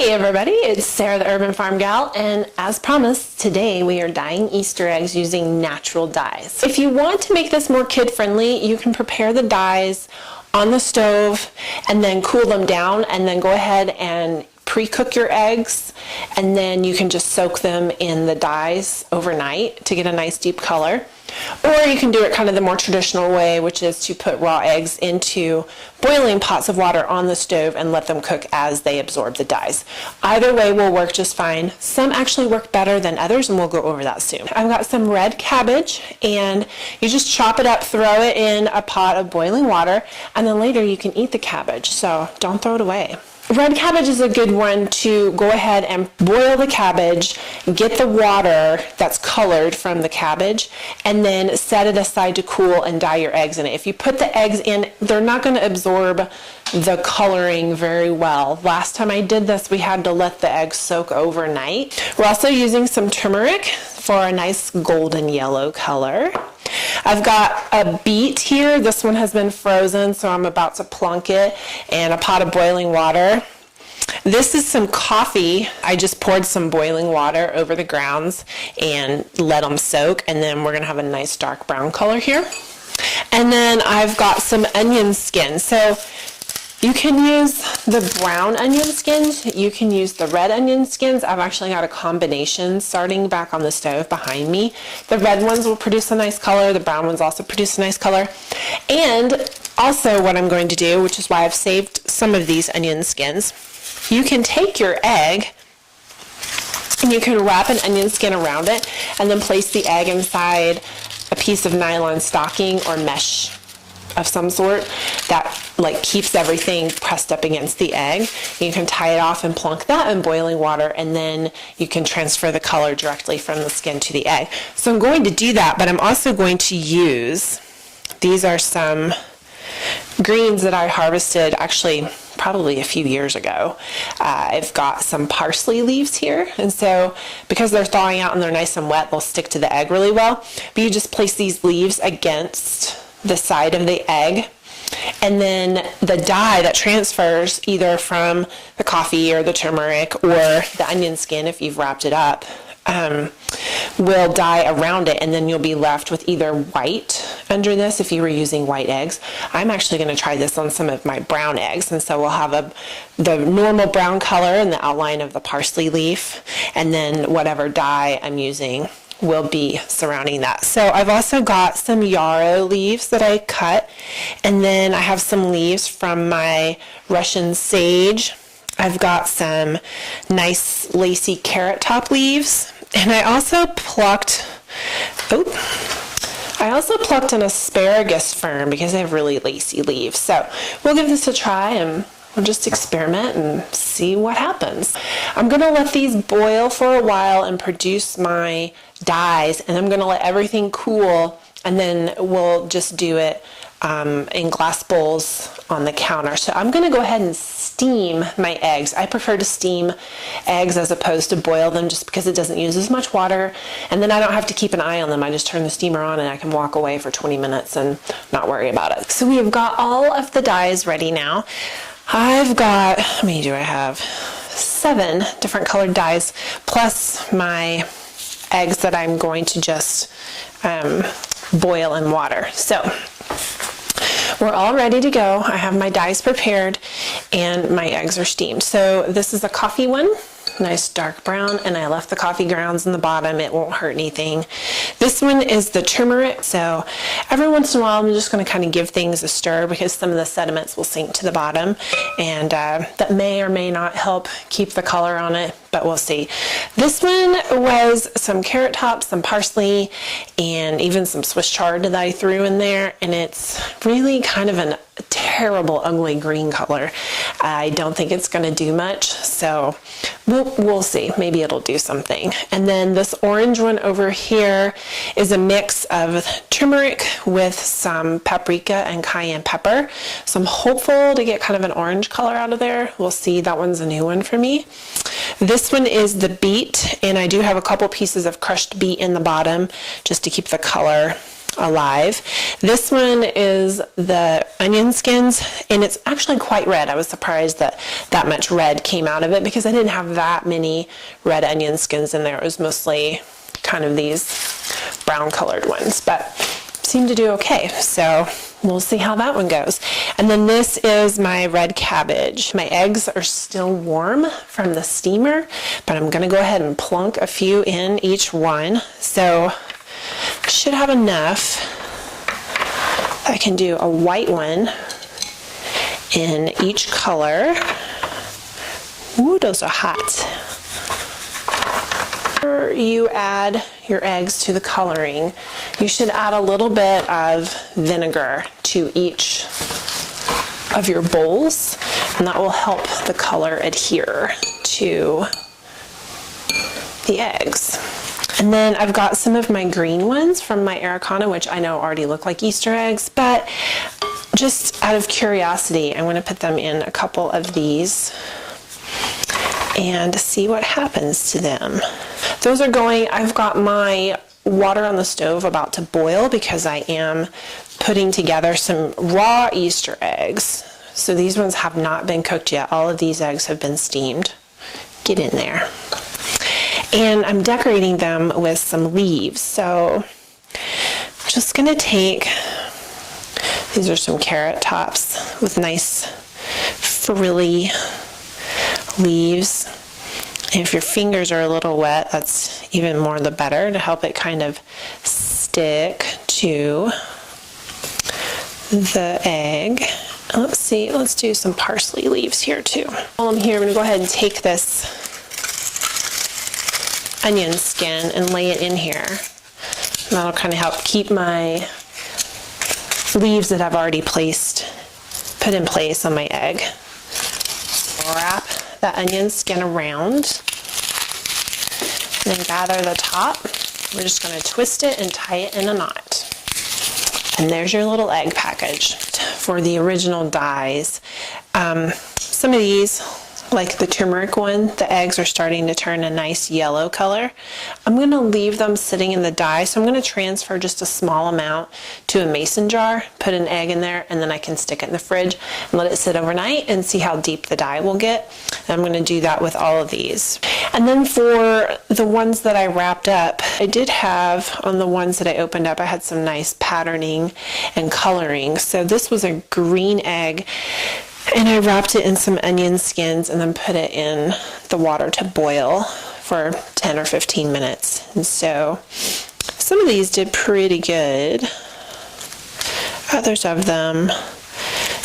Hey everybody, it's Sarah the Urban Farm Gal, and as promised, today we are dyeing Easter eggs using natural dyes. If you want to make this more kid-friendly, you can prepare the dyes on the stove and then cool them down, and then go ahead and pre-cook your eggs, and then you can just soak them in the dyes overnight to get a nice deep color. Or you can do it kind of the more traditional way, which is to put raw eggs into boiling pots of water on the stove and let them cook as they absorb the dyes. Either way will work just fine. Some actually work better than others, and we'll go over that soon. I've got some red cabbage, and you just chop it up, throw it in a pot of boiling water, and then later you can eat the cabbage, so don't throw it away. Red cabbage is a good one to go ahead and boil the cabbage, get the water that's colored from the cabbage, and then set it aside to cool and dye your eggs in it. If you put the eggs in, they're not going to absorb the coloring very well. Last time I did this, we had to let the eggs soak overnight. We're also using some turmeric for a nice golden yellow color. I've got a beet here. This one has been frozen, so I'm about to plunk it in a pot of boiling water. This is some coffee. I just poured some boiling water over the grounds and let them soak, and then we're going to have a nice dark brown color here. And then I've got some onion skin. So you can use the brown onion skins, you can use the red onion skins. I've actually got a combination starting back on the stove behind me. The red ones will produce a nice color, the brown ones also produce a nice color. And also what I'm going to do, which is why I've saved some of these onion skins, you can take your egg and you can wrap an onion skin around it and then place the egg inside a piece of nylon stocking or mesh of some sort that keeps everything pressed up against the egg. You can tie it off and plunk that in boiling water, and then you can transfer the color directly from the skin to the egg. So I'm going to do that, but I'm also going to use, these are some greens that I harvested actually probably a few years ago. I've got some parsley leaves here, and so because they're thawing out and they're nice and wet, they'll stick to the egg really well. But you just place these leaves against the side of the egg, and then the dye that transfers either from the coffee or the turmeric or the onion skin, if you've wrapped it up, will dye around it, and then you'll be left with either white under this if you were using white eggs. I'm actually going to try this on some of my brown eggs, and so we'll have the normal brown color and the outline of the parsley leaf, and then whatever dye I'm using will be surrounding that. So I've also got some yarrow leaves that I cut, and then I have some leaves from my Russian sage. I've got some nice lacy carrot top leaves, and I also plucked an asparagus fern because they have really lacy leaves. So we'll give this a try and we'll just experiment and see what happens. I'm going to let these boil for a while and produce my dyes, and I'm going to let everything cool, and then we'll just do it in glass bowls on the counter. So I'm going to go ahead and steam my eggs. I prefer to steam eggs as opposed to boil them, just because it doesn't use as much water, and then I don't have to keep an eye on them. I just turn the steamer on and I can walk away for 20 minutes and not worry about it. So we've got all of the dyes ready now. I've got, how many do I have? 7 different colored dyes, plus my eggs that I'm going to just boil in water. So we're all ready to go. I have my dyes prepared and my eggs are steamed. So this is a coffee one, nice dark brown, and I left the coffee grounds in the bottom. It won't hurt anything. This one is the turmeric. So every once in a while I'm just going to kind of give things a stir because some of the sediments will sink to the bottom, and that may or may not help keep the color on it, but we'll see. This one was some carrot tops, some parsley, and even some Swiss chard that I threw in there, and it's really kind of a terrible ugly green color. I don't think it's going to do much, so we'll see. Maybe it'll do something. And then this orange one over here is a mix of turmeric with some paprika and cayenne pepper. So I'm hopeful to get kind of an orange color out of there. We'll see. That one's a new one for me. This one is the beet, and I do have a couple pieces of crushed beet in the bottom just to keep the color alive. This one is the onion skins, and it's actually quite red. I was surprised that that much red came out of it because I didn't have that many red onion skins in there. It was mostly kind of these brown colored ones, but seemed to do okay. So we'll see how that one goes. And then this is my red cabbage. My eggs are still warm from the steamer, but I'm gonna go ahead and plunk a few in each one. So I should have enough. I can do a white one in each color. Ooh, those are hot. After you add your eggs to the coloring, you should add a little bit of vinegar to each of your bowls, and that will help the color adhere to the eggs. And then I've got some of my green ones from my Americana, which I know already look like Easter eggs, but just out of curiosity, I'm going to put them in a couple of these and see what happens to them. Those are going, I've got my water on the stove about to boil because I am putting together some raw Easter eggs. So these ones have not been cooked yet. All of these eggs have been steamed. Get in there. And I'm decorating them with some leaves. So I'm just gonna take, these are some carrot tops with nice frilly leaves. And if your fingers are a little wet, that's even more the better to help it kind of stick to the egg. Let's see, let's do some parsley leaves here too. While I'm here, I'm gonna go ahead and take this onion skin and lay it in here. And that'll kind of help keep my leaves that I've already put in place on my egg. Wrap that onion skin around, and then gather the top. We're just going to twist it and tie it in a knot. And there's your little egg package for the original dyes. Some of these, like the turmeric one, the eggs are starting to turn a nice yellow color. I'm going to leave them sitting in the dye, so I'm going to transfer just a small amount to a mason jar, put an egg in there, and then I can stick it in the fridge and let it sit overnight and see how deep the dye will get. And I'm going to do that with all of these. And then for the ones that I wrapped up, I did have, on the ones that I opened up, I had some nice patterning and coloring. So this was a green egg, and I wrapped it in some onion skins and then put it in the water to boil for 10 or 15 minutes. And so some of these did pretty good. Others of them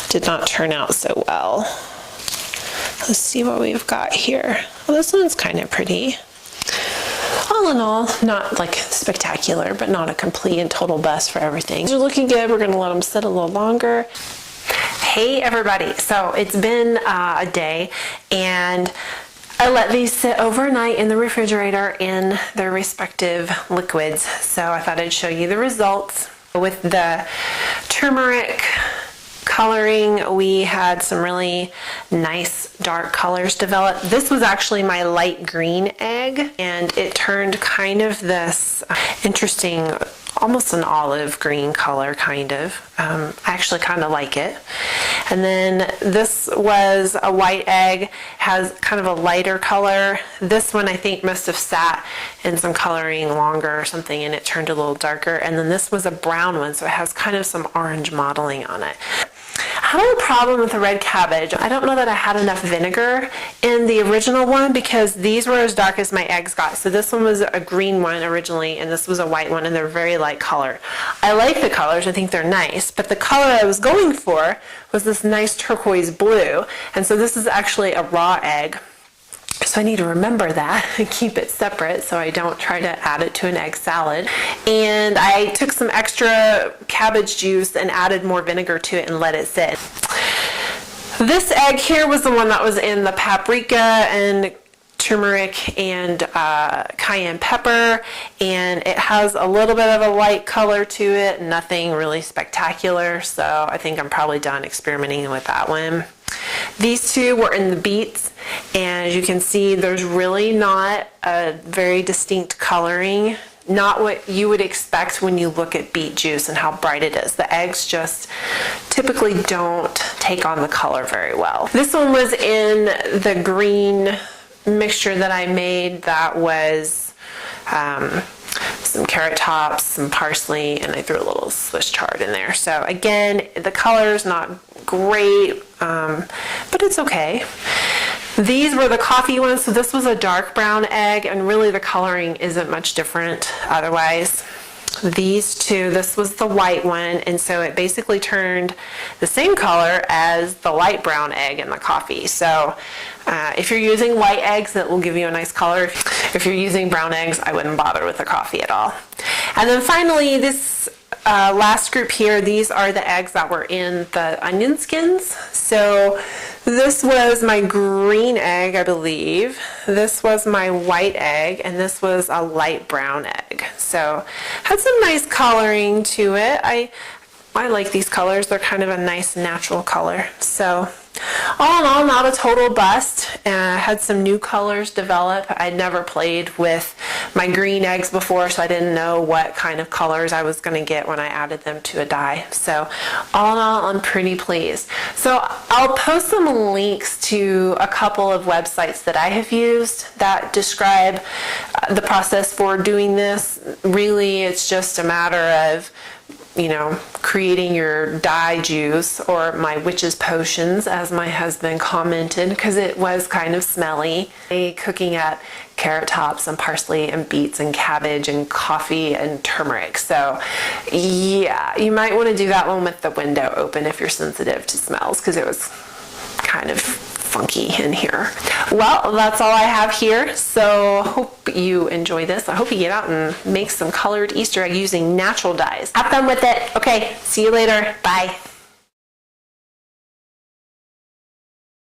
did not turn out so well. Let's see what we've got here. Well, this one's kind of pretty. All in all, not like spectacular, but not a complete and total bust for everything. They're looking good. We're going to let them sit a little longer. Hey everybody, so it's been a day, and I let these sit overnight in the refrigerator in their respective liquids. So I thought I'd show you the results. With the turmeric coloring, we had some really nice dark colors develop. This was actually my light green egg, and it turned kind of this interesting, almost an olive green color, kind of. I actually kind of like it. And then this was a white egg, has kind of a lighter color. This one I think must have sat in some coloring longer or something, and it turned a little darker. And then this was a brown one, so it has kind of some orange modeling on it. I had a problem with the red cabbage. I don't know that I had enough vinegar in the original one because these were as dark as my eggs got. So this one was a green one originally, and this was a white one, and they're very light color. I like the colors, I think they're nice, but the color I was going for was this nice turquoise blue. And so this is actually a raw egg. So I need to remember that and keep it separate so I don't try to add it to an egg salad. And I took some extra cabbage juice and added more vinegar to it and let it sit. This egg here was the one that was in the paprika and turmeric and cayenne pepper, and it has a little bit of a light color to it, nothing really spectacular, so I think I'm probably done experimenting with that one. These two were in the beets, and as you can see, there's really not a very distinct coloring not what you would expect when you look at beet juice and how bright it is. The eggs just typically don't take on the color very well. This one was in the green mixture that I made that was some carrot tops, some parsley, and I threw a little Swiss chard in there. So again, the color's not great, but it's okay. These were the coffee ones, so this was a dark brown egg, and really the coloring isn't much different otherwise. These two, this was the white one, and so it basically turned the same color as the light brown egg in the coffee. So if you're using white eggs, that will give you a nice color. If you're using brown eggs, I wouldn't bother with the coffee at all. And then finally, this last group here, these are the eggs that were in the onion skins. So this was my green egg, I believe. This was my white egg, and this was a light brown egg. So had some nice coloring to it. I like these colors. They're kind of a nice natural color. So all in all, not a total bust. Had some new colors develop. I'd never played with my green eggs before, so I didn't know what kind of colors I was going to get when I added them to a dye. So all in all, I'm pretty pleased. So I'll post some links to a couple of websites that I have used that describe the process for doing this. Really, it's just a matter of, you know, creating your dye juice, or my witch's potions, as my husband commented, because it was kind of smelly. Cooking at carrot tops and parsley and beets and cabbage and coffee and turmeric. So yeah, you might want to do that one with the window open if you're sensitive to smells, because it was kind of funky in here. Well, that's all I have here. So hope you enjoy this. I hope you get out and make some colored Easter egg using natural dyes. Have fun with it. Okay, see you later. Bye.